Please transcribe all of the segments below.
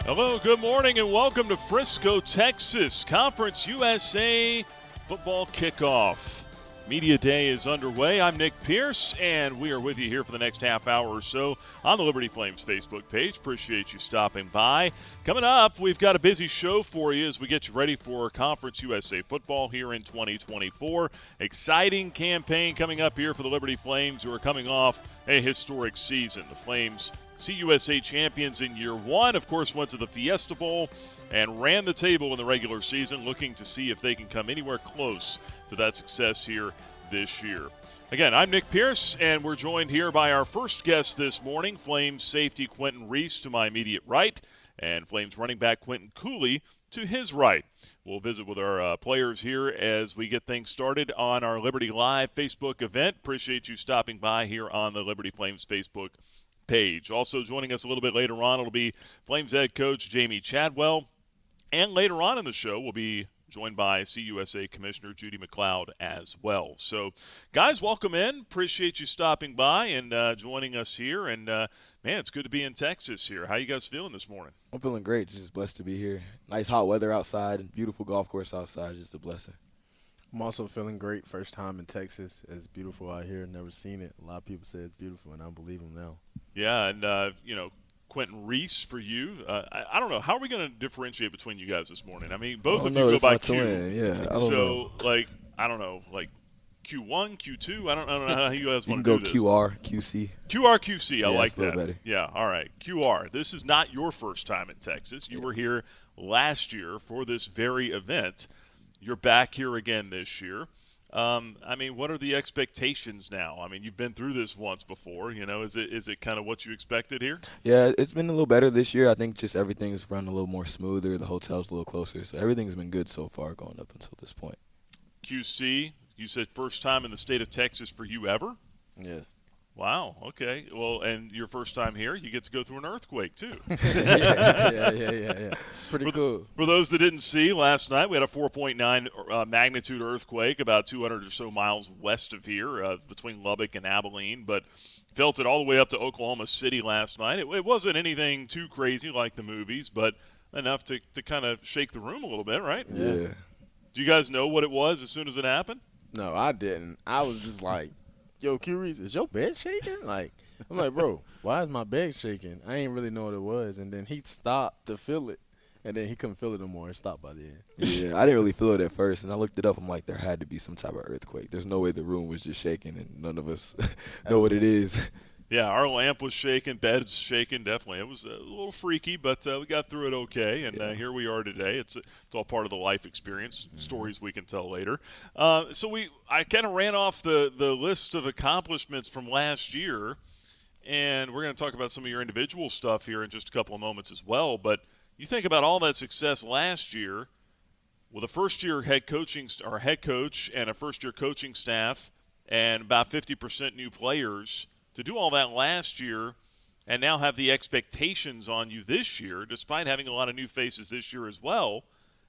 Hello, good morning, and welcome to Frisco, Texas. Conference USA football kickoff. Media Day is underway. I'm Nick Pierce, and we are with you here for the next half hour or so on the Liberty Flames Facebook page. Appreciate you stopping by. Coming up, we've got a busy show for you as we get you ready for Conference USA football here in 2024. Exciting campaign coming up here for the Liberty Flames, who are coming off a historic season. The Flames CUSA champions in year one, of course, went to the Fiesta Bowl and ran the table in the regular season, looking to see if they can come anywhere close to that success here this year. Again, I'm Nick Pierce, and we're joined here by our first guest this morning, Flames safety Quinton Reese to my immediate right, and Flames running back Quinton Cooley to his right. We'll visit with our players here as we get things started on our Liberty Live Facebook event. Appreciate you stopping by here on the Liberty Flames Facebook page. Also joining us a little bit later on, it'll be Flames head coach Jamie Chadwell. And later on in the show, we'll be joined by CUSA Commissioner Judy MacLeod as well. So, guys, welcome in. Appreciate you stopping by and joining us here. And, man, it's good to be in Texas here. How you guys feeling this morning? I'm feeling great. Just blessed to be here. Nice hot weather outside and beautiful golf course outside. Just a blessing. I'm also feeling great. First time in Texas. It's beautiful out here. Never seen it. A lot of people say it's beautiful, and I believe them now. Yeah, and, Quinton Reese for you. I don't know. How are we going to differentiate between you guys this morning? I mean, both of you go by Q. Yeah, I don't know. I don't know, Q1, Q2. I don't know how you guys want to to do this. You can go QR, QC. QR, QC. I like that. Better. Yeah, all right. QR. This is not your first time in Texas. You were here last year for this very event. You're back here again this year. What are the expectations now? I mean, you've been through this once before. Is it kind of what you expected here? Yeah, it's been a little better this year. I think just everything's run a little more smoother. The hotel's a little closer. So everything's been good so far going up until this point. QC, you said first time in the state of Texas for you ever? Yes. Wow, okay. Well, and your first time here, you get to go through an earthquake, too. Yeah. Pretty cool. For those that didn't see, last night we had a 4.9 magnitude earthquake about 200 or so miles west of here between Lubbock and Abilene, but felt it all the way up to Oklahoma City last night. It wasn't anything too crazy like the movies, but enough to kind of shake the room a little bit, right? Yeah. Do you guys know what it was as soon as it happened? No, I didn't. I was just like, yo, Q-Reese, is your bed shaking? I'm like, bro, why is my bed shaking? I ain't really know what it was. And then he stopped to feel it, and then he couldn't feel it no more. It stopped by the end. Yeah, I didn't really feel it at first, and I looked it up. I'm like, there had to be some type of earthquake. There's no way the room was just shaking, and none of us know what it is. Yeah, our lamp was shaking, bed's shaking, definitely. It was a little freaky, but we got through it okay, and here we are today. It's all part of the life experience, stories we can tell later. I kind of ran off the list of accomplishments from last year, and we're going to talk about some of your individual stuff here in just a couple of moments as well. But you think about all that success last year with a first-year head coach and a first-year coaching staff and about 50% new players. To do all that last year and now have the expectations on you this year, despite having a lot of new faces this year as well,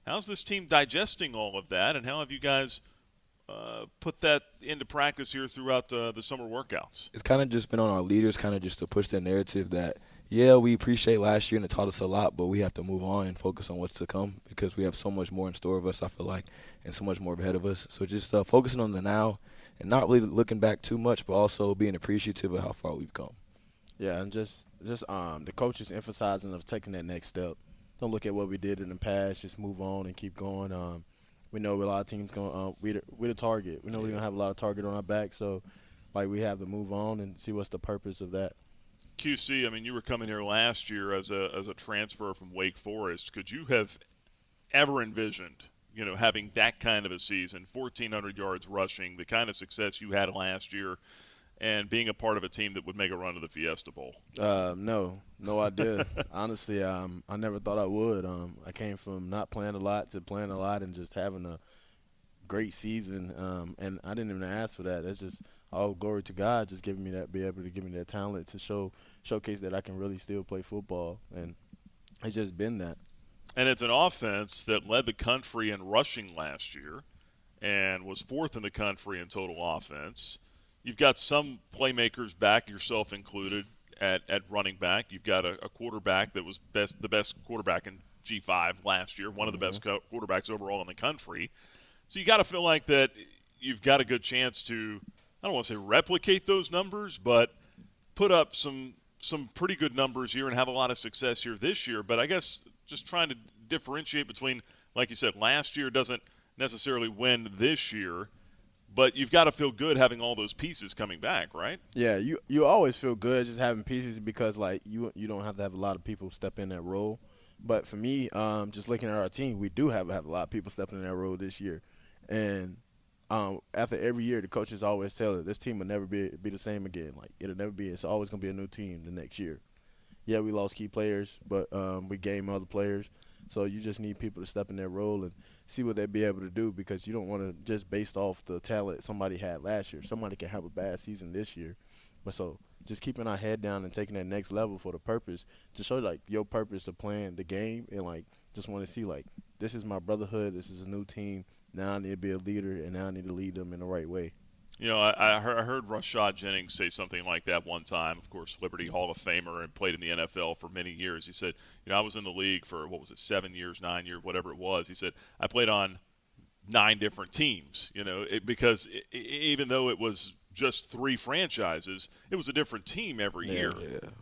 how's this team digesting all of that, and how have you guys put that into practice here throughout the summer workouts? It's kind of just been on our leaders kind of just to push that narrative that, yeah, we appreciate last year and it taught us a lot, but we have to move on and focus on what's to come because we have so much more in store of us, I feel like, and so much more ahead of us. So just focusing on the now and not really looking back too much, but also being appreciative of how far we've come. Yeah, and just the coaches emphasizing of taking that next step. Don't look at what we did in the past. Just move on and keep going. We know a lot of teams going. We're the target. We know we're gonna have a lot of target on our back. So, we have to move on and see what's the purpose of that. QC, I mean, you were coming here last year as a transfer from Wake Forest. Could you have ever envisioned having that kind of a season, 1,400 yards rushing, the kind of success you had last year, and being a part of a team that would make a run to the Fiesta Bowl? No idea. Honestly, I never thought I would. I came from not playing a lot to playing a lot and just having a great season. And I didn't even ask for that. That's just all glory to God, just giving me that, be able to give me that talent to showcase that I can really still play football. And it's just been that. And it's an offense that led the country in rushing last year and was fourth in the country in total offense. You've got some playmakers back, yourself included, at running back. You've got a quarterback that was the best quarterback in G5 last year, one of the best quarterbacks overall in the country. So you got to feel like that you've got a good chance to, I don't want to say replicate those numbers, but put up some pretty good numbers here and have a lot of success here this year. But I guess just trying to differentiate between, like you said, last year doesn't necessarily win this year, but you've got to feel good having all those pieces coming back, right? Yeah, you always feel good just having pieces because, like, you don't have to have a lot of people step in that role. But for me, just looking at our team, we do have a lot of people stepping in that role this year. And after every year, the coaches always tell us this team will never be the same again. Like, it'll never be. It's always going to be a new team the next year. Yeah, we lost key players, but we gained other players. So you just need people to step in their role and see what they'll be able to do because you don't want to just based off the talent somebody had last year. Somebody can have a bad season this year. But so just keeping our head down and taking that next level for the purpose to show, like, your purpose of playing the game and, like, just want to see, like, this is my brotherhood. This is a new team. Now I need to be a leader, and now I need to lead them in the right way. You know, I heard Rashad Jennings say something like that one time. Of course, Liberty Hall of Famer and played in the NFL for many years. He said, I was in the league for, 7 years, 9 years, whatever it was. He said, I played on 9 different teams, because even though it was just 3 franchises, it was a different team every year.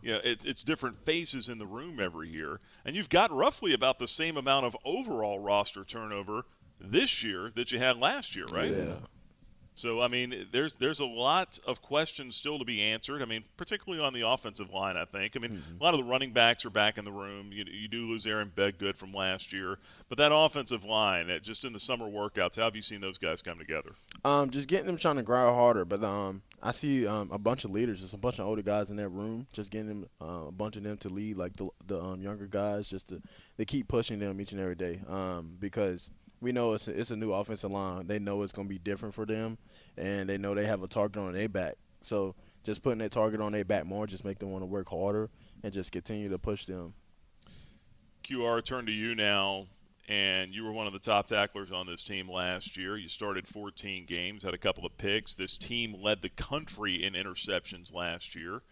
Yeah. It's different faces in the room every year. And you've got roughly about the same amount of overall roster turnover this year that you had last year, right? Yeah. So, I mean, there's a lot of questions still to be answered. I mean, particularly on the offensive line, I think. I mean, a lot of the running backs are back in the room. You do lose Aaron Bedgood from last year. But that offensive line, just in the summer workouts, how have you seen those guys come together? Just getting them trying to grind harder. But I see a bunch of leaders. There's a bunch of older guys in that room. Just getting them, a bunch of them to lead, like the younger guys, just to keep pushing them each and every day because – we know it's a new offensive line. They know it's going to be different for them, and they know they have a target on their back. So just putting that target on their back more just make them want to work harder and just continue to push them. QR, turn to you now, and you were one of the top tacklers on this team last year. You started 14 games, had a couple of picks. This team led the country in interceptions last year.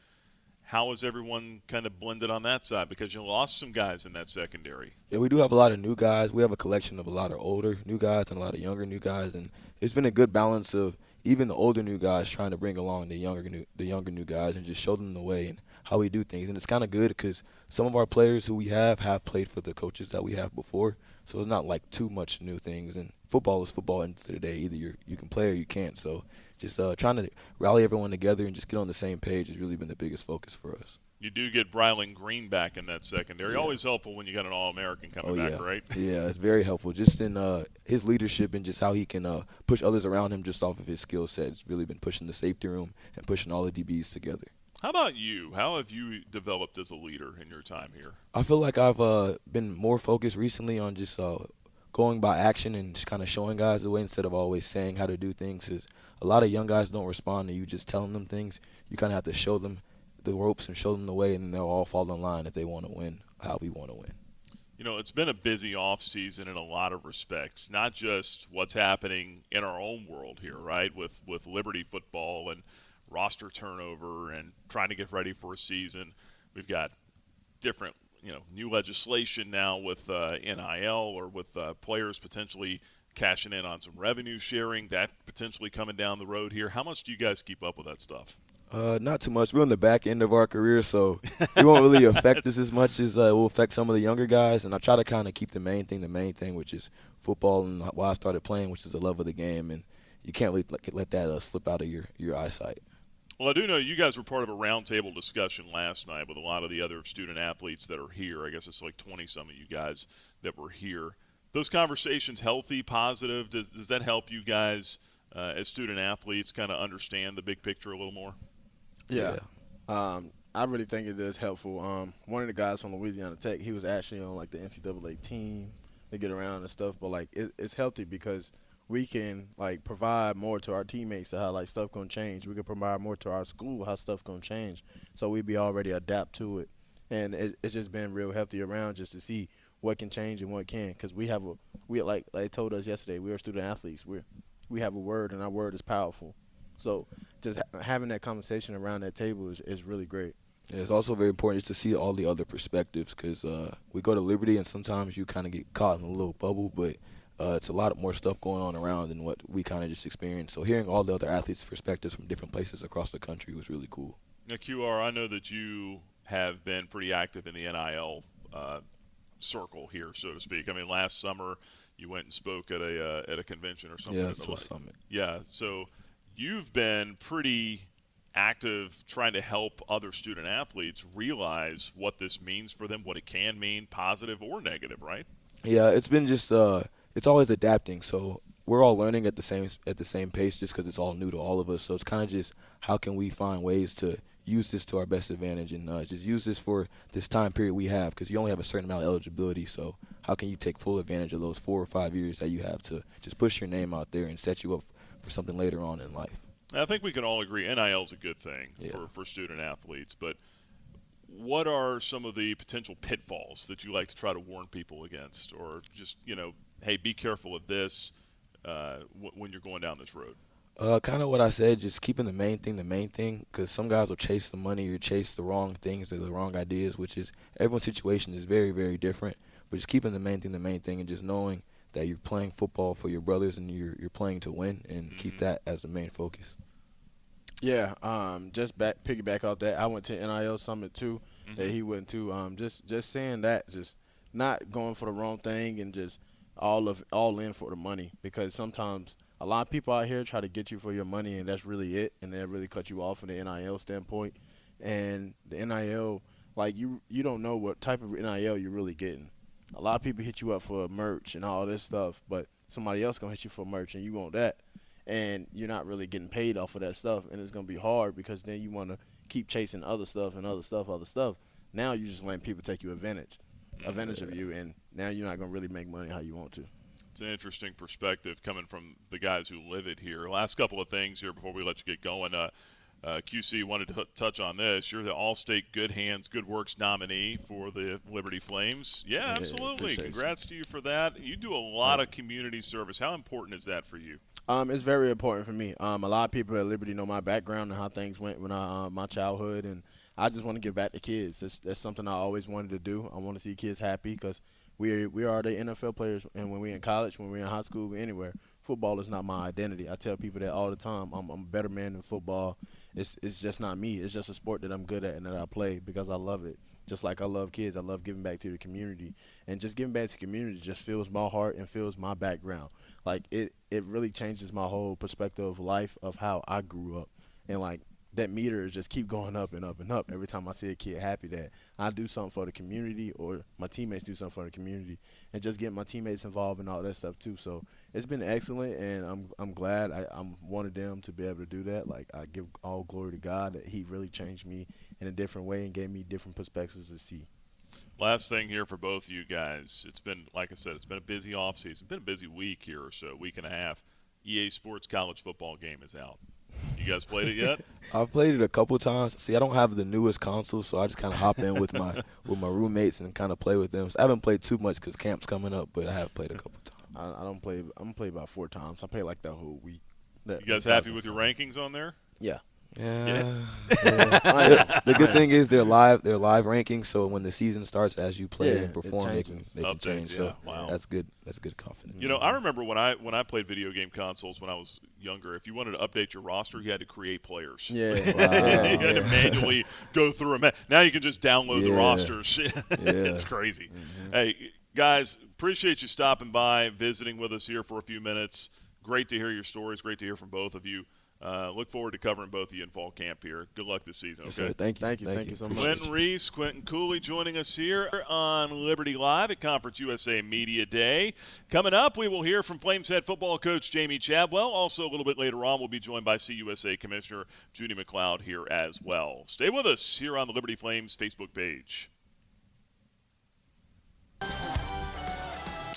How is everyone kind of blended on that side? Because you lost some guys in that secondary. Yeah, we do have a lot of new guys. We have a collection of a lot of older new guys and a lot of younger new guys, and it's been a good balance of even the older new guys trying to bring along the younger new guys and just show them the way and how we do things. And it's kind of good because some of our players who we have played for the coaches that we have before, so it's not like too much new things. And football is football at the end of the day. Either you can play or you can't. So just trying to rally everyone together and just get on the same page has really been the biggest focus for us. You do get Brylan Green back in that secondary. Yeah. Always helpful when you got an All-American coming back, right? Yeah, it's very helpful. Just in his leadership and just how he can push others around him just off of his skill set. It's really been pushing the safety room and pushing all the DBs together. How about you? How have you developed as a leader in your time here? I feel like I've been more focused recently on just going by action and just kind of showing guys the way instead of always saying how to do things. Is a lot of young guys don't respond to you just telling them things. You kind of have to show them the ropes and show them the way, and then they'll all fall in line if they want to win how we want to win. It's been a busy off season in a lot of respects, not just what's happening in our own world here, right, with Liberty football and roster turnover and trying to get ready for a season. We've got different, new legislation now with NIL or with players potentially cashing in on some revenue sharing, that potentially coming down the road here. How much do you guys keep up with that stuff? Not too much. We're on the back end of our career, so it won't really affect us as much as it will affect some of the younger guys. And I try to kind of keep the main thing, which is football and why I started playing, which is the love of the game. And you can't let that slip out of your eyesight. Well, I do know you guys were part of a roundtable discussion last night with a lot of the other student athletes that are here. I guess it's like 20-some of you guys that were here. Those conversations healthy, positive? Does that help you guys as student athletes kind of understand the big picture a little more? Yeah. I really think it is helpful. One of the guys from Louisiana Tech, he was actually on, like, the NCAA team to get around and stuff. But, like, it's healthy because we can, like, provide more to our teammates how, like, stuff going to change. We can provide more to our school how stuff going to change. So we be already adapt to it. And it's just been real healthy around just to see what can change and what can't. Because we like they told us yesterday, we are student athletes. We have a word, and our word is powerful. So just having that conversation around that table is really great. Yeah, it's also very important just to see all the other perspectives because we go to Liberty and sometimes you kind of get caught in a little bubble, but it's a lot more stuff going on around than what we kind of just experienced. So hearing all the other athletes' perspectives from different places across the country was really cool. Now, QR, I know that you have been pretty active in the NIL circle here, so to speak. I mean, last summer you went and spoke at a convention or something. Yeah, it's a summit. Yeah, so you've been pretty active trying to help other student athletes realize what this means for them, what it can mean, positive or negative, right? Yeah, it's been just it's always adapting. So we're all learning at the same pace just because it's all new to all of us. So it's kind of just how can we find ways to use this to our best advantage and just use this for this time period we have because you only have a certain amount of eligibility. So how can you take full advantage of those 4 or 5 years that you have to just push your name out there and set you up for something later on in life? I think we can all agree NIL is a good thing for student athletes, but what are some of the potential pitfalls that you like to try to warn people against, or just, hey, be careful of this when you're going down this road? Kind of what I said, just keeping the main thing, because some guys will chase the money or chase the wrong things or the wrong ideas, which is everyone's situation is very, very different. But just keeping the main thing and just knowing that you're playing football for your brothers and you're playing to win, and keep that as the main focus. Yeah, just piggyback off that. I went to NIL Summit too, that he went to. Just saying that, just not going for the wrong thing and just all in for the money, because sometimes a lot of people out here try to get you for your money and that's really it, and they really cut you off from the NIL standpoint. And the NIL, like you don't know what type of NIL you're really getting. A lot of people hit you up for merch and all this stuff, but somebody else gonna hit you for merch and you want that, and you're not really getting paid off of that stuff, and it's gonna be hard because then you want to keep chasing other stuff. Now you're just letting people take you advantage of you, and now you're not gonna really make money how you want to. It's an interesting perspective coming from the guys who live it here. Last couple of things here before we let you get going. QC wanted to touch on this. You're the All-State Good Hands, Good Works nominee for the Liberty Flames. Yeah, absolutely. Congrats to you for that. You do a lot of community service. How important is that for you? It's very important for me. A lot of people at Liberty know my background and how things went when my childhood, and I just want to give back to kids. That's something I always wanted to do. I want to see kids happy because we are the NFL players, and when we're in college, when we're in high school, anywhere, football is not my identity. I tell people that all the time. I'm a better man than football. It's just not me. It's just a sport that I'm good at and that I play because I love it. Just like I love kids, I love giving back to the community. And just giving back to the community just fills my heart and fills my background. Like, it really changes my whole perspective of life, of how I grew up. And, like, that meter is just keep going up and up and up every time I see a kid happy that I do something for the community or my teammates do something for the community, and just getting my teammates involved and all that stuff too. So it's been excellent, and I'm glad I'm one of them to be able to do that. Like, I give all glory to God that he really changed me in a different way and gave me different perspectives to see. Last thing here for both of you guys. It's been, like I said, it's been a busy offseason. It's been a busy week here or so, week and a half. EA Sports college football game is out. You guys played it yet? I've played it a couple times. See, I don't have the newest console, so I just kind of hop in with my roommates and kind of play with them. So I haven't played too much because camp's coming up, but I have played a couple times. I don't play. I'm gonna play about 4 times. I play like that whole week. You guys happy with your rankings on there? Yeah. Yeah. The good thing is they're live rankings, so when the season starts, as you play and perform, they can change. So that's good. That's good confidence. You know, I remember when I played video game consoles when I was younger. If you wanted to update your roster, you had to create players. Yeah, you had to manually go through them. Now you can just download the rosters. It's crazy. Mm-hmm. Hey, guys, appreciate you stopping by, visiting with us here for a few minutes. Great to hear your stories. Great to hear from both of you. Look forward to covering both of you in fall camp here. Good luck this season. Okay. Yes, thank you so much. Quinton Reese, Quinton Cooley joining us here on Liberty Live at Conference USA Media Day. Coming up, we will hear from Flames head football coach Jamie Chadwell. Also, a little bit later on, we'll be joined by CUSA Commissioner Judy MacLeod here as well. Stay with us here on the Liberty Flames Facebook page.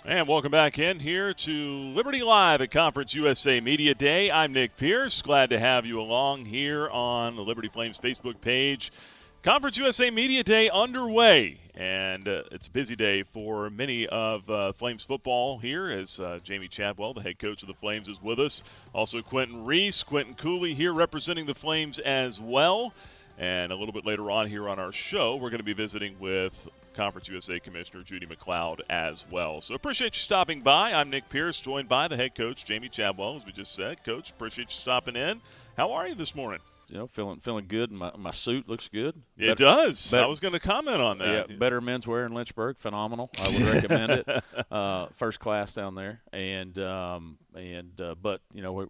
And welcome back in here to Liberty Live at Conference USA Media Day. I'm Nick Pierce. Glad to have you along here on the Liberty Flames Facebook page. Conference USA Media Day underway, and it's a busy day for many of Flames football here as Jamie Chadwell, the head coach of the Flames, is with us. Also Quinton Reese, Quinton Cooley here representing the Flames as well. And a little bit later on here on our show, we're going to be visiting with Conference USA Commissioner Judy MacLeod as well. So appreciate you stopping by. I'm Nick Pierce, joined by the head coach, Jamie Chadwell, as we just said. Coach, appreciate you stopping in. How are you this morning? Feeling good. My suit looks good. It does. I was going to comment on that. Yeah, better menswear in Lynchburg. Phenomenal. I would recommend it. First class down there. But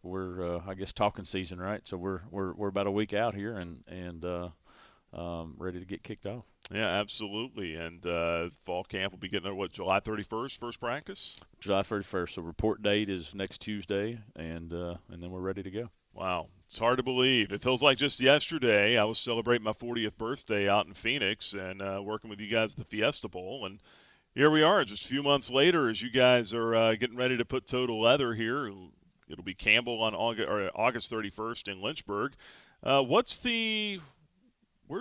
we're I guess talking season, right? So we're about a week out here and ready to get kicked off. Yeah, absolutely. And fall camp will be getting there, July 31st, first practice? July 31st. So report date is next Tuesday, and then we're ready to go. Wow. It's hard to believe. It feels like just yesterday I was celebrating my 40th birthday out in Phoenix and working with you guys at the Fiesta Bowl. And here we are just a few months later as you guys are getting ready to put toe to leather here. It'll be Campbell on August 31st in Lynchburg. Where's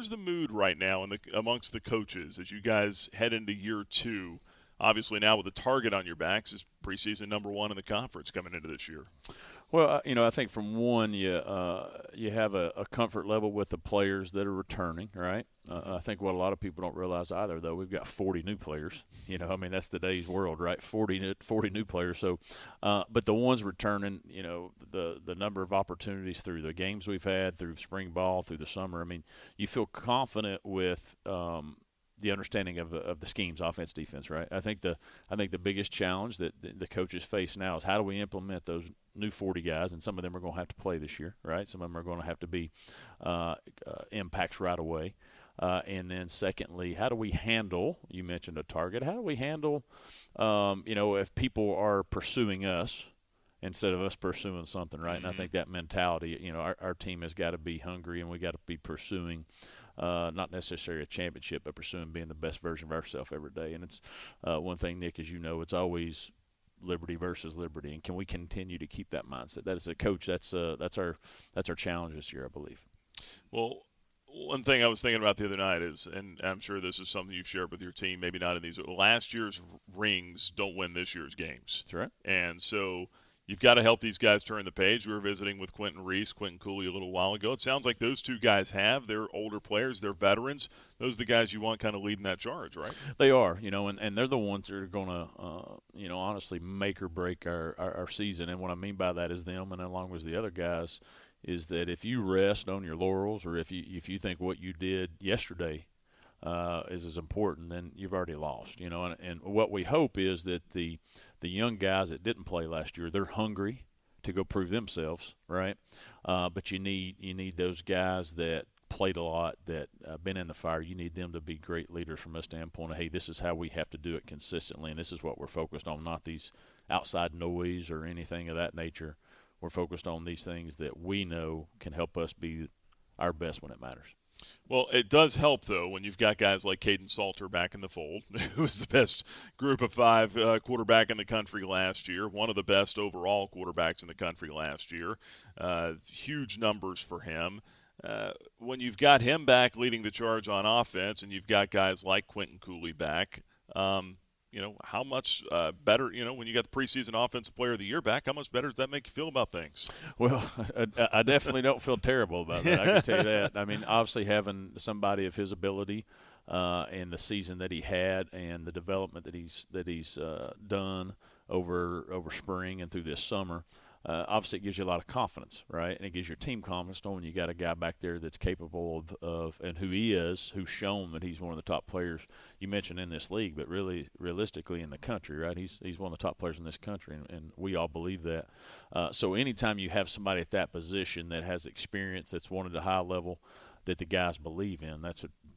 the mood right now amongst the coaches as you guys head into year two? Obviously now with a target on your backs is preseason number one in the conference coming into this year. Well, I think from one, you have a comfort level with the players that are returning, right? I think what a lot of people don't realize either, though, we've got 40 new players. That's today's world, right? 40 new players. So, but the ones returning, the number of opportunities through the games we've had, through spring ball, through the summer. You feel confident with the understanding of the schemes, offense, defense, right? I think the biggest challenge that the coaches face now is how do we implement those new 40 guys, and some of them are going to have to play this year, right? Some of them are going to have to be impacts right away. And then secondly, how do we handle, you mentioned a target, how do we handle, if people are pursuing us instead of us pursuing something, right? Mm-hmm. And I think that mentality, our team has got to be hungry and we got to be pursuing not necessarily a championship, but pursuing being the best version of ourselves every day. And it's one thing, Nick, as you know, it's always liberty versus liberty, and can we continue to keep that mindset? That as a coach, that's our challenge this year, I believe. Well, one thing I was thinking about the other night is, and I'm sure this is something you've shared with your team, maybe not in these, last year's rings don't win this year's games. That's right. And so you've got to help these guys turn the page. We were visiting with Reese, Quinton Cooley a little while ago. It sounds like those two guys they're older players, they're veterans. Those are the guys you want kind of leading that charge, right? They are, and they're the ones that are going to, honestly make or break our season. And what I mean by that is them, and along with the other guys, is that if you rest on your laurels, or if you think what you did yesterday is as important, then you've already lost. And what we hope is that the young guys that didn't play last year, they're hungry to go prove themselves, right? But you need those guys that played a lot, that been in the fire. You need them to be great leaders from a standpoint of, hey, this is how we have to do it consistently, and this is what we're focused on, not these outside noise or anything of that nature. We're focused on these things that we know can help us be our best when it matters. Well, it does help, though, when you've got guys like Caden Salter back in the fold, who was the best group of five quarterback in the country last year, one of the best overall quarterbacks in the country last year. Huge numbers for him. When you've got him back leading the charge on offense and you've got guys like Quinton Cooley back, how much better, when you got the preseason offensive player of the year back, how much better does that make you feel about things? Well, I definitely don't feel terrible about that. I can tell you that. Obviously having somebody of his ability and the season that he had and the development that he's done over spring and through this summer, obviously it gives you a lot of confidence, right? And it gives your team confidence knowing you got a guy back there that's capable of and who's shown that he's one of the top players you mentioned in this league, but really realistically in the country, right? He's one of the top players in this country, and we all believe that. So anytime you have somebody at that position that has experience, that's won at a high level, that the guys believe in,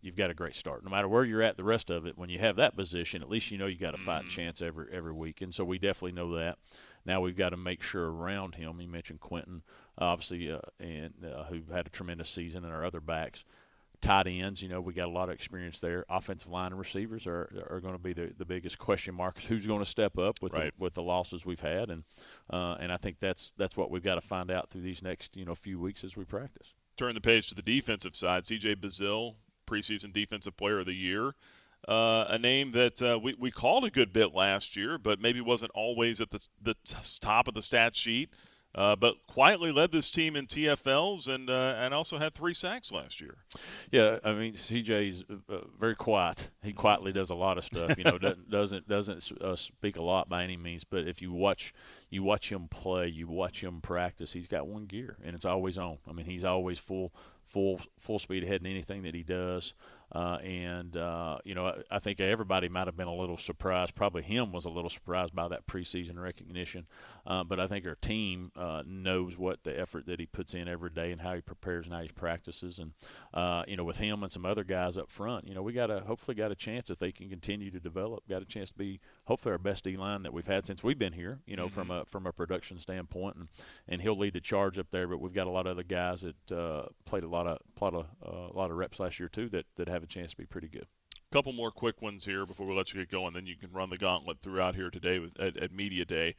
you've got a great start. No matter where you're at the rest of it, when you have that position, at lest you got a fighting chance every week. And so we definitely know that. Now we've got to make sure around him, you mentioned Quinton, obviously, who had a tremendous season, and our other backs. Tight ends, we got a lot of experience there. Offensive line and receivers are going to be the biggest question marks. Who's going to step up with the losses we've had, and I think that's what we've got to find out through these next few weeks as we practice. Turn the page to the defensive side. C.J. Bazile, preseason Defensive Player of the Year. A name that we called a good bit last year, but maybe wasn't always at the top of the stat sheet. but quietly led this team in TFLs and also had 3 sacks last year. Yeah, I mean CJ's very quiet. He quietly does a lot of stuff. Doesn't speak a lot by any means. But if you watch him play, you watch him practice. He's got one gear, and it's always on. I mean, he's always full speed ahead in anything that he does. I think everybody might have been a little surprised. Probably him was a little surprised by that preseason recognition. But I think our team knows what the effort that he puts in every day and how he prepares and how he practices. And, with him and some other guys up front, we hopefully got a chance if they can continue to develop, got a chance to be hopefully our best D-line that we've had since we've been here, from a production standpoint. And he'll lead the charge up there. But we've got a lot of other guys that played a lot of reps last year too that have a chance to be pretty good. Couple more quick ones here before we let you get going. Then you can run the gauntlet throughout here today at Media Day.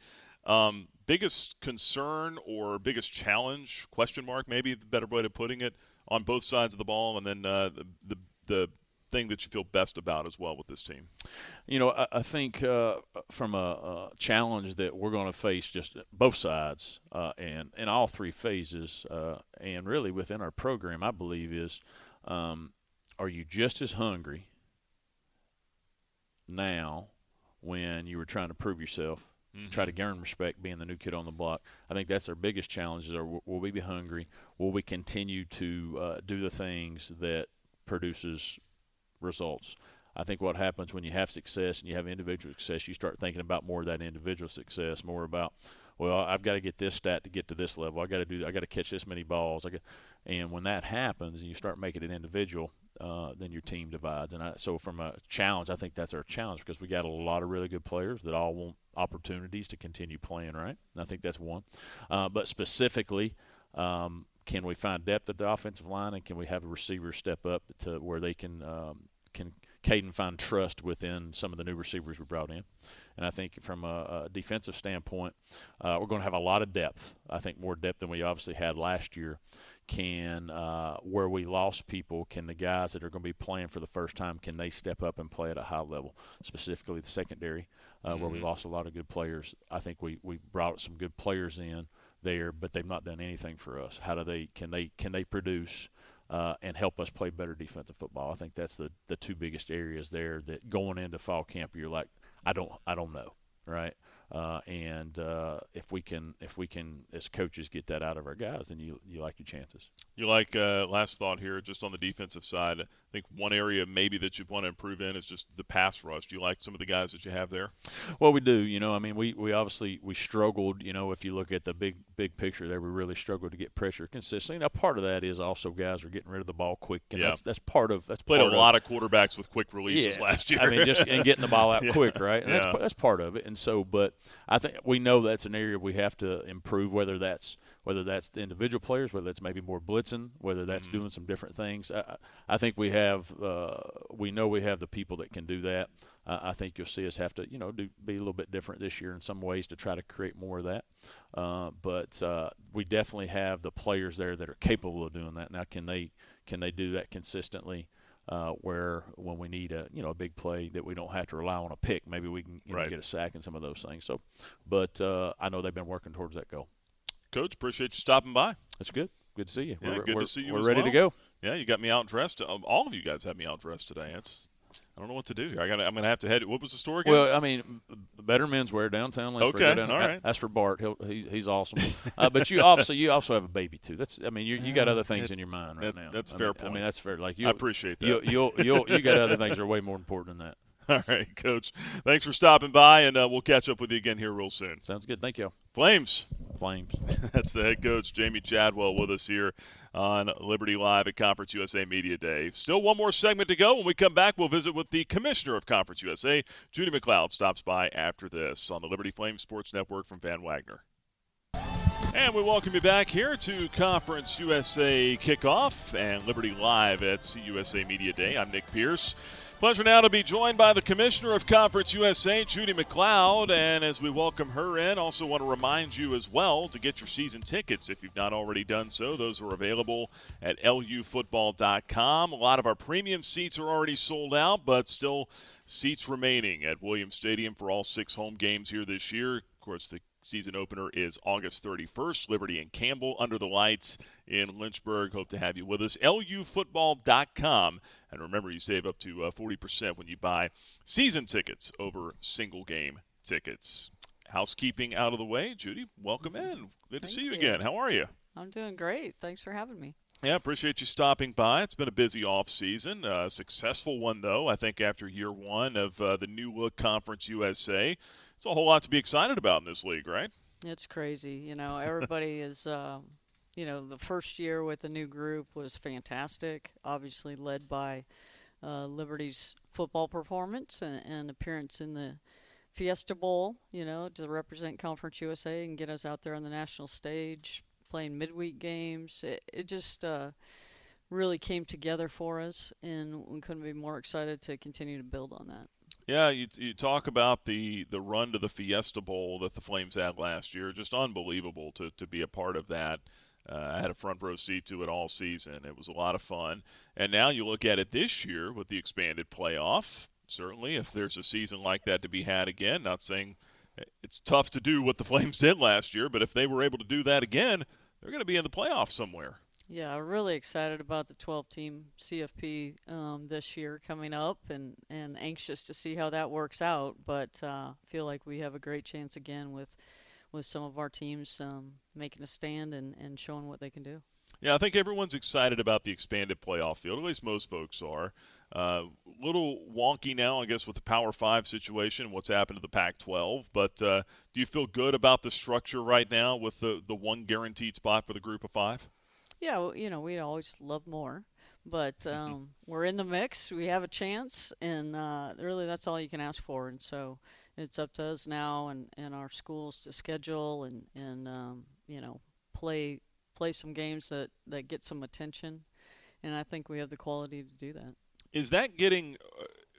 Biggest concern or biggest challenge, question mark, maybe the better way of putting it, on both sides of the ball, and then the thing that you feel best about as well with this team? I think from a challenge that we're going to face just both sides and in all 3 phases and really within our program, I believe is are you just as hungry now when you were trying to prove yourself, try to gain respect, being the new kid on the block? I think that's our biggest challenge is will we be hungry? Will we continue to do the things that produces results? I think what happens when you have success and you have individual success, you start thinking about more of that individual success, more about, well, I've got to get this stat to get to this level. I got to catch this many balls. And when that happens and you start making it individual, then your team divides. And so from a challenge, I think that's our challenge because we got a lot of really good players that all want opportunities to continue playing, right? And I think that's one. But specifically, can we find depth at the offensive line, and can we have a receiver step up to where they can Caden find trust within some of the new receivers we brought in? And I think from a defensive standpoint, we're going to have a lot of depth. I think more depth than we obviously had last year. Where we lost people, can the guys that are going to be playing for the first time, can they step up and play at a high level, specifically the secondary, where we lost a lot of good players? I think we brought some good players in there, but they've not done anything for us. Can they produce and help us play better defensive football? I think that's the 2 biggest areas there that going into fall camp you're like, I don't know, right? If we can as coaches get that out of our guys, then you like your chances. You like last thought here, just on the defensive side. I think one area maybe that you want to improve in is just the pass rush. Do you like some of the guys that you have there? Well, we do. I mean, we obviously struggled. If you look at the big picture there, we really struggled to get pressure consistently. Now, part of that is also guys are getting rid of the ball quick, and that's part of that's played part a lot of quarterbacks with quick releases last year. I mean, and getting the ball out quick, right? And that's part of it. And so, but I think we know that's an area we have to improve, whether that's the individual players, whether that's maybe more blitzing, whether that's doing some different things. I think we know we have the people that can do that. I think you'll see us have to, be a little bit different this year in some ways to try to create more of that. But we definitely have the players there that are capable of doing that. Now, can they do that consistently? Where when we need a big play that we don't have to rely on a pick, maybe we can get a sack and some of those things. So, but I know they've been working towards that goal. Coach, appreciate you stopping by. That's good. Good to see you. Yeah, good to see you. We're ready to go. Yeah, you got me out dressed. All of you guys have me out dressed today. I don't know what to do here. I'm gonna have to head. What was the store again? Well, I mean, better menswear downtown. Okay, go down. All right. That's for Bart. He's awesome. But you also have a baby too. You got other things in your mind right now. That's fair point. I mean, that's fair. Like I appreciate that. You got other things that are way more important than that. All right, Coach. Thanks for stopping by, and we'll catch up with you again here real soon. Sounds good. Thank you. Flames. That's the head coach, Jamie Chadwell, with us here on Liberty Live at Conference USA Media Day. Still one more segment to go. When we come back, we'll visit with the commissioner of Conference USA, Judy MacLeod, stops by after this on the Liberty Flames Sports Network from Van Wagner. And we welcome you back here to Conference USA Kickoff and Liberty Live at CUSA Media Day. I'm Nick Pierce. Pleasure now to be joined by the Commissioner of Conference USA, Judy MacLeod. And as we welcome her in, also want to remind you as well to get your season tickets if you've not already done so. Those are available at lufootball.com. A lot of our premium seats are already sold out, but still seats remaining at Williams Stadium for all 6 home games here this year. Of course, the season opener is August 31st. Liberty and Campbell under the lights in Lynchburg. Hope to have you with us. lufootball.com. And remember, you save up to 40% when you buy season tickets over single game tickets. Housekeeping out of the way. Judy, welcome in. Good to see you again. How are you? I'm doing great. Thanks for having me. Yeah, appreciate you stopping by. It's been a busy off season, successful one though. I think after year one of the new look Conference USA, it's a whole lot to be excited about in this league, right? It's crazy. Everybody is. The first year with the new group was fantastic. Obviously led by Liberty's football performance and appearance in the Fiesta Bowl. To represent Conference USA and get us out there on the national stage, playing midweek games. It just really came together for us, and we couldn't be more excited to continue to build on that. Yeah, you talk about the run to the Fiesta Bowl that the Flames had last year. Just unbelievable to be a part of that. I had a front row seat to it all season. It was a lot of fun. And now you look at it this year with the expanded playoff. Certainly, if there's a season like that to be had again, not saying it's tough to do what the Flames did last year, but if they were able to do that again, they're going to be in the playoffs somewhere. Yeah, I'm really excited about the 12-team CFP this year coming up, and anxious to see how that works out. But feel like we have a great chance again with some of our teams making a stand and showing what they can do. Yeah, I think everyone's excited about the expanded playoff field. At least most folks are. Little wonky now, I guess, with the Power 5 situation, what's happened to the Pac-12. But do you feel good about the structure right now with the one guaranteed spot for the Group of 5? Yeah, well, we'd always love more. But we're in the mix. We have a chance, and really that's all you can ask for. And so it's up to us now and our schools to schedule and play some games that get some attention. And I think we have the quality to do that. Is that getting,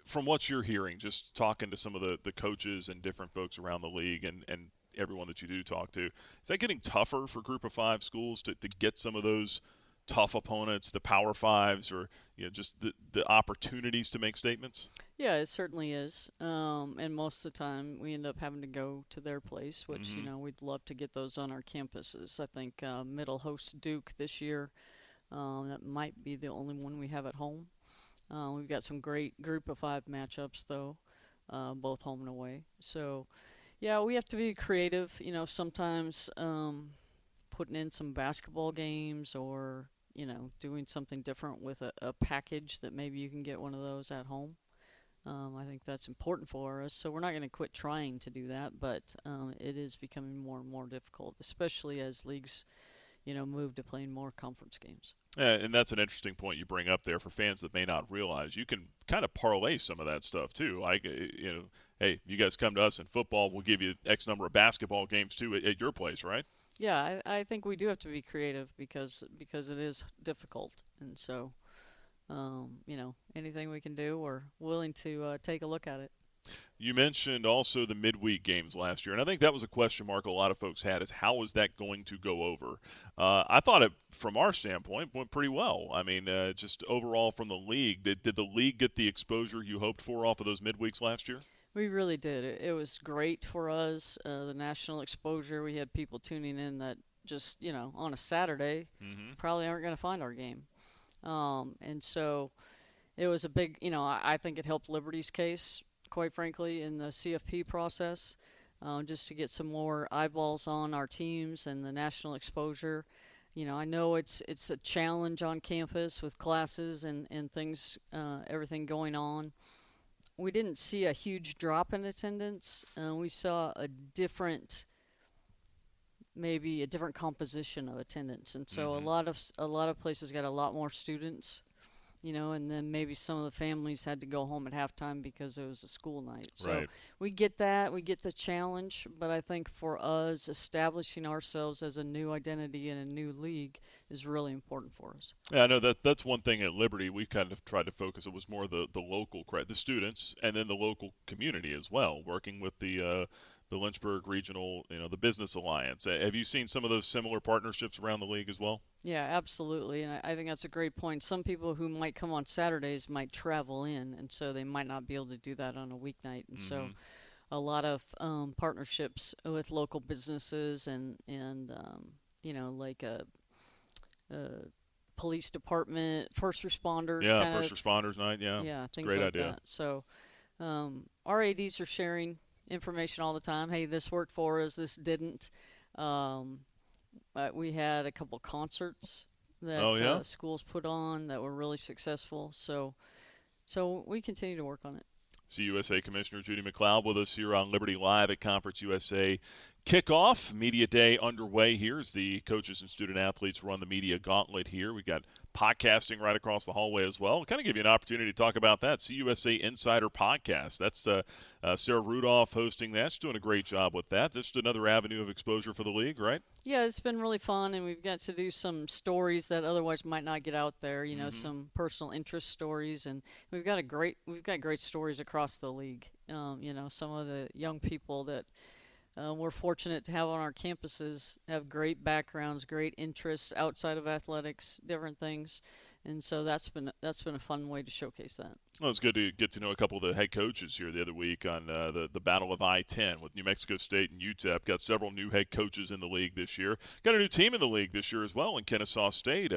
from what you're hearing, just talking to some of the coaches and different folks around the league and everyone that you do talk to, is that getting tougher for Group of 5 schools to get some of those tough opponents, the Power 5s, or just the opportunities to make statements? Yeah, it certainly is. And most of the time we end up having to go to their place, which, we'd love to get those on our campuses. I think Middle hosts Duke this year. That might be the only one we have at home. We've got some great Group of 5 matchups, though, both home and away. So, yeah, we have to be creative. Sometimes putting in some basketball games or, doing something different with a package that maybe you can get one of those at home. I think that's important for us. So we're not going to quit trying to do that, but it is becoming more and more difficult, especially as leagues move to playing more conference games. Yeah, and that's an interesting point you bring up there for fans that may not realize. You can kind of parlay some of that stuff too. Like, hey, you guys come to us in football, we'll give you X number of basketball games too at your place, right? Yeah, I think we do have to be creative because it is difficult, and so anything we can do, we're willing to take a look at it. You mentioned also the midweek games last year, and I think that was a question mark a lot of folks had, is how is that going to go over? I thought it, from our standpoint, went pretty well. I mean, just overall from the league, did the league get the exposure you hoped for off of those midweeks last year? We really did. It was great for us, the national exposure. We had people tuning in that just, on a Saturday probably aren't going to find our game. And so it was a big, I think it helped Liberty's case, quite frankly, in the CFP process, just to get some more eyeballs on our teams and the national exposure. I know it's a challenge on campus with classes and things, everything going on. We didn't see a huge drop in attendance. We saw maybe a different composition of attendance, and so a lot of places got a lot more students. And then maybe some of the families had to go home at halftime because it was a school night. So right. We get that. We get the challenge. But I think for us, establishing ourselves as a new identity in a new league is really important for us. Yeah, I know that's one thing at Liberty we kind of tried to focus. It was more the local the students, and then the local community as well, working with the the Lynchburg Regional, the Business Alliance. Have you seen some of those similar partnerships around the league as well? Yeah, absolutely, and I think that's a great point. Some people who might come on Saturdays might travel in, and so they might not be able to do that on a weeknight, and so a lot of partnerships with local businesses and like a police department, first responder. Yeah, first responders night. Yeah, things great like idea. that. So our ADs are sharing information all the time. Hey, this worked for us. This didn't. We had a couple concerts that schools put on that were really successful. So we continue to work on it. CUSA Commissioner Judy MacLeod with us here on Liberty Live at Conference USA Kickoff. Media Day underway here as the coaches and student athletes run the media gauntlet here. We've got podcasting right across the hallway as well. We'll kind of give you an opportunity to talk about that. CUSA Insider Podcast. That's Sarah Rudolph hosting that. She's doing a great job with that. Just another avenue of exposure for the league, right? Yeah, it's been really fun, and we've got to do some stories that otherwise might not get out there. Some personal interest stories, and we've got great stories across the league. Some of the young people that we're fortunate to have on our campuses have great backgrounds, great interests outside of athletics, different things, and so that's been a fun way to showcase that. Well, it's good to get to know a couple of the head coaches here the other week on the Battle of I-10 with New Mexico State and UTEP. Got several new head coaches in the league this year. Got a new team in the league this year as well in Kennesaw State.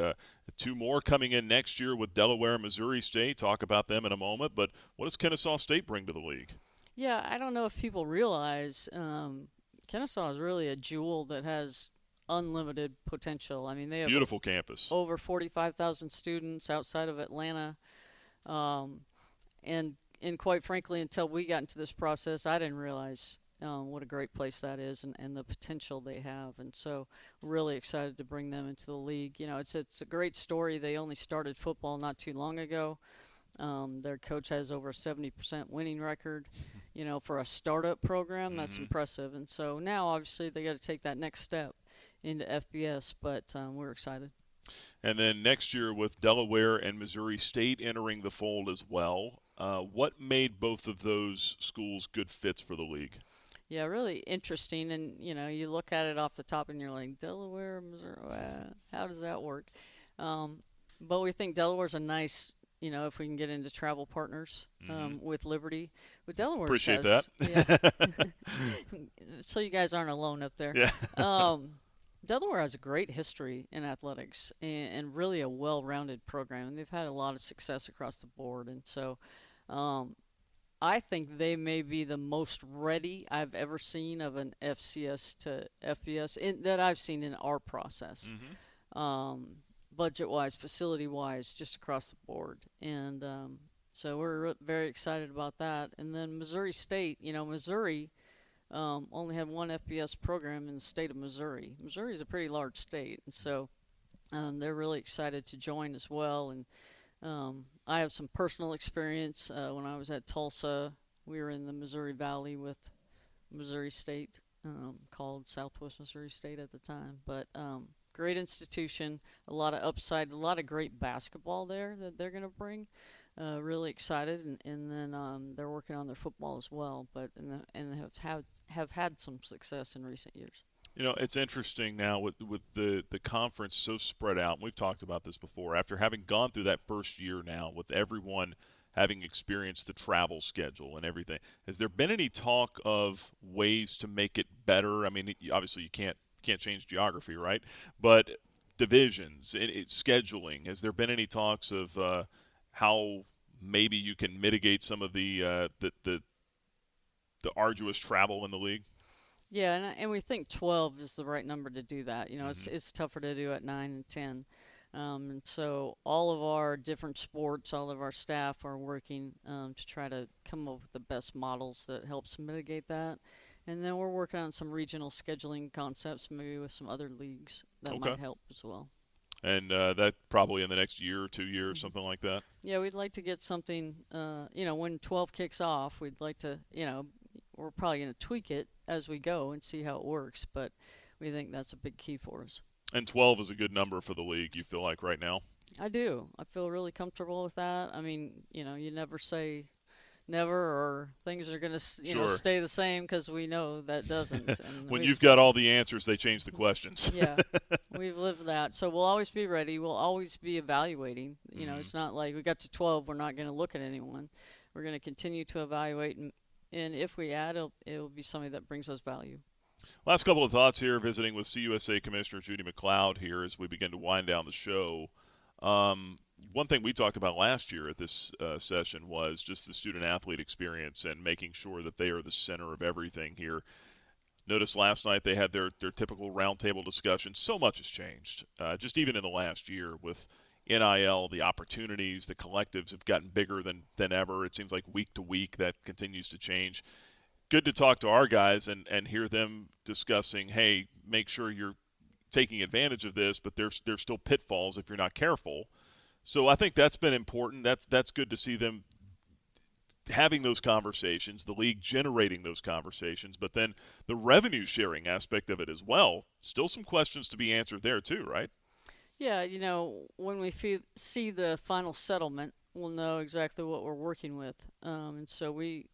Two more coming in next year with Delaware and Missouri State. Talk about them in a moment. But what does Kennesaw State bring to the league? Yeah, I don't know if people realize Kennesaw is really a jewel that has unlimited potential. I mean, they have beautiful campus. Over 45,000 students outside of Atlanta. And quite frankly, until we got into this process, I didn't realize what a great place that is and the potential they have. And so really excited to bring them into the league. It's a great story. They only started football not too long ago. Their coach has over a 70% winning record. For a startup program, that's impressive. And so now, obviously, they got to take that next step into FBS, but we're excited. And then next year with Delaware and Missouri State entering the fold as well, what made both of those schools good fits for the league? Yeah, really interesting. And, you look at it off the top and you're like, Delaware, Missouri, how does that work? But we think Delaware's a nice – if we can get into travel partners with Liberty. With Delaware Appreciate that. Yeah. So you guys aren't alone up there. Yeah. Delaware has a great history in athletics and really a well-rounded program. And they've had a lot of success across the board. And so I think they may be the most ready I've ever seen of an FCS to FBS that I've seen in our process. Budget-wise, facility-wise, just across the board. And so we're very excited about that. And then Missouri State, Missouri only had one FBS program in the state of Missouri. Missouri is a pretty large state, and so they're really excited to join as well. And I have some personal experience. When I was at Tulsa, we were in the Missouri Valley with Missouri State, called Southwest Missouri State at the time. But great institution, a lot of upside, a lot of great basketball there that they're going to bring. Really excited, and then they're working on their football as well, and have had some success in recent years. It's interesting now with the conference so spread out. And we've talked about this before. After having gone through that first year now, with everyone having experienced the travel schedule and everything, has there been any talk of ways to make it better? I mean, obviously you can't change geography, right? But divisions, scheduling. Has there been any talks of how maybe you can mitigate some of the arduous travel in the league? Yeah, and we think 12 is the right number to do that. It's tougher to do at 9 and 10. And so all of our different sports, all of our staff are working to try to come up with the best models that helps mitigate that. And then we're working on some regional scheduling concepts, maybe with some other leagues that might help as well. And that probably in the next year or 2 years, something like that? Yeah, we'd like to get something, when 12 kicks off, we'd like to, we're probably going to tweak it as we go and see how it works, but we think that's a big key for us. And 12 is a good number for the league, you feel like, right now? I do. I feel really comfortable with that. I mean, you never say never, or things are going to Sure. stay the same, because we know that doesn't. And When you've got all the answers, they change the questions. Yeah, we've lived that. So we'll always be ready. We'll always be evaluating. It's not like we got to 12, we're not going to look at anyone. We're going to continue to evaluate, and if we add, it'll be something that brings us value. Last couple of thoughts here, visiting with CUSA Commissioner Judy MacLeod here as we begin to wind down the show. One thing we talked about last year at this session was just the student-athlete experience and making sure that they are the center of everything here. Notice last night they had their typical roundtable discussion. So much has changed, just even in the last year with NIL, the opportunities, the collectives have gotten bigger than ever. It seems like week to week that continues to change. Good to talk to our guys and hear them discussing, hey, make sure you're taking advantage of this, but there's still pitfalls if you're not careful. So I think that's been important. That's good to see them having those conversations, the league generating those conversations, but then the revenue sharing aspect of it as well. Still some questions to be answered there too, right? Yeah, when we see the final settlement, we'll know exactly what we're working with. And so we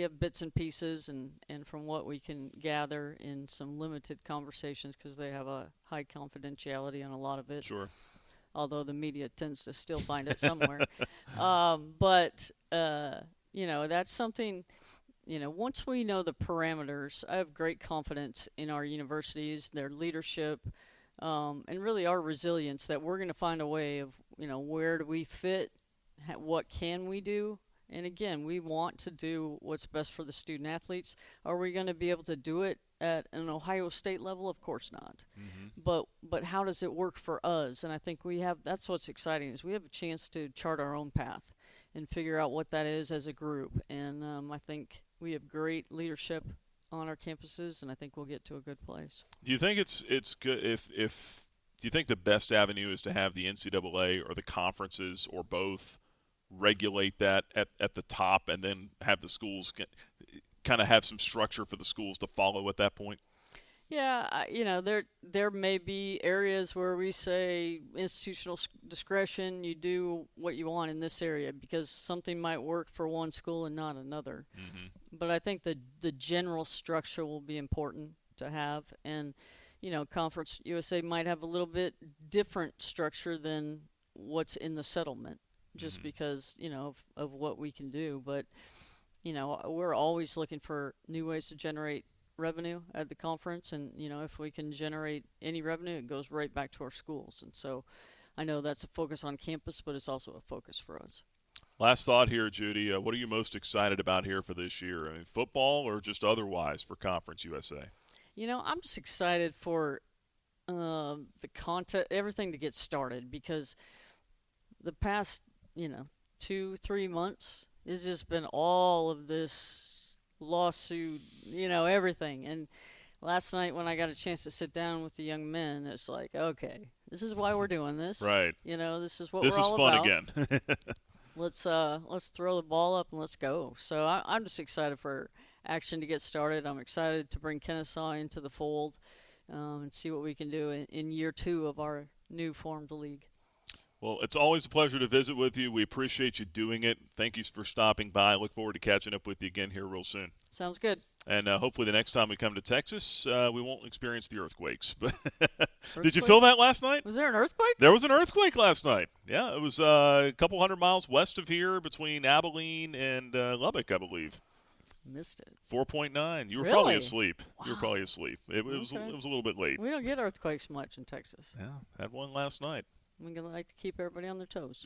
have bits and pieces, and from what we can gather in some limited conversations, because they have a high confidentiality on a lot of it. Sure. Although the media tends to still find it somewhere. But that's something, once we know the parameters, I have great confidence in our universities, their leadership, and really our resilience, that we're going to find a way of, where do we fit, what can we do? And again, we want to do what's best for the student athletes. Are we going to be able to do it at an Ohio State level? Of course not. Mm-hmm. But how does it work for us? And I think that's what's exciting, is we have a chance to chart our own path and figure out what that is as a group. And I think we have great leadership on our campuses, and I think we'll get to a good place. Do you think it's good if do you think the best avenue is to have the NCAA or the conferences or both regulate that at the top, and then have the schools kind of have some structure for the schools to follow at that point? Yeah, there may be areas where we say institutional discretion, you do what you want in this area, because something might work for one school and not another. Mm-hmm. But I think the general structure will be important to have, and Conference USA might have a little bit different structure than what's in the settlement, just mm-hmm. because of what we can do. But we're always looking for new ways to generate revenue at the conference, and if we can generate any revenue, it goes right back to our schools. And so I know that's a focus on campus, but it's also a focus for us. Last thought here, Judy. What are you most excited about here for this year? I mean, football or just otherwise for Conference USA? I'm just excited for the content, everything to get started, because the past 2-3 months it's just been all of this lawsuit, everything. And last night when I got a chance to sit down with the young men, it's like, okay, this is why we're doing this. Right. This is what this we're all about. This is fun again. Let's throw the ball up and let's go. So I'm just excited for action to get started. I'm excited to bring Kennesaw into the fold and see what we can do in year 2 of our new formed league. Well, it's always a pleasure to visit with you. We appreciate you doing it. Thank you for stopping by. I look forward to catching up with you again here real soon. Sounds good. And hopefully the next time we come to Texas, we won't experience the earthquakes. But did you feel that last night? Was there an earthquake? There was an earthquake last night. Yeah, it was a couple hundred miles west of here between Abilene and Lubbock, I believe. Missed it. 4.9. You were really? Probably asleep. Wow. You were probably asleep. It was a little bit late. We don't get earthquakes much in Texas. Yeah, had one last night. We're going to like to keep everybody on their toes.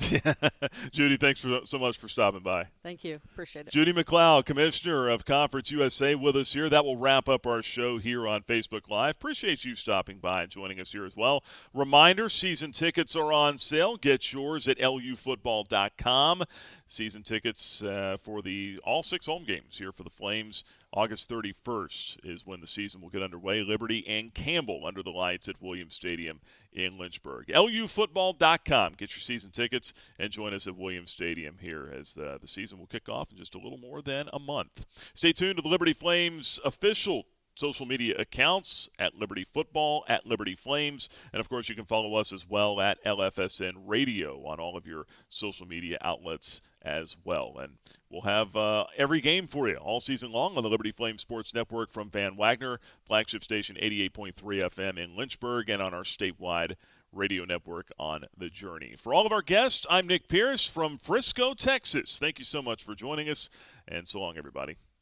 Judy, thanks so much for stopping by. Thank you. Appreciate it. Judy MacLeod, Commissioner of Conference USA, with us here. That will wrap up our show here on Facebook Live. Appreciate you stopping by and joining us here as well. Reminder, season tickets are on sale. Get yours at lufootball.com. Season tickets for all 6 home games here for the Flames. August 31st is when the season will get underway. Liberty and Campbell under the lights at Williams Stadium in Lynchburg. lufootball.com. Get your season tickets and join us at Williams Stadium here as the season will kick off in just a little more than a month. Stay tuned to the Liberty Flames official social media accounts at Liberty Football, at Liberty Flames, and of course you can follow us as well at LFSN Radio on all of your social media outlets as well. And we'll have every game for you all season long on the Liberty Flames Sports Network from Van Wagner, flagship station 88.3 FM in Lynchburg, and on our statewide radio network on The Journey. For all of our guests, I'm Nick Pierce from Frisco, Texas. Thank you so much for joining us, and so long, everybody.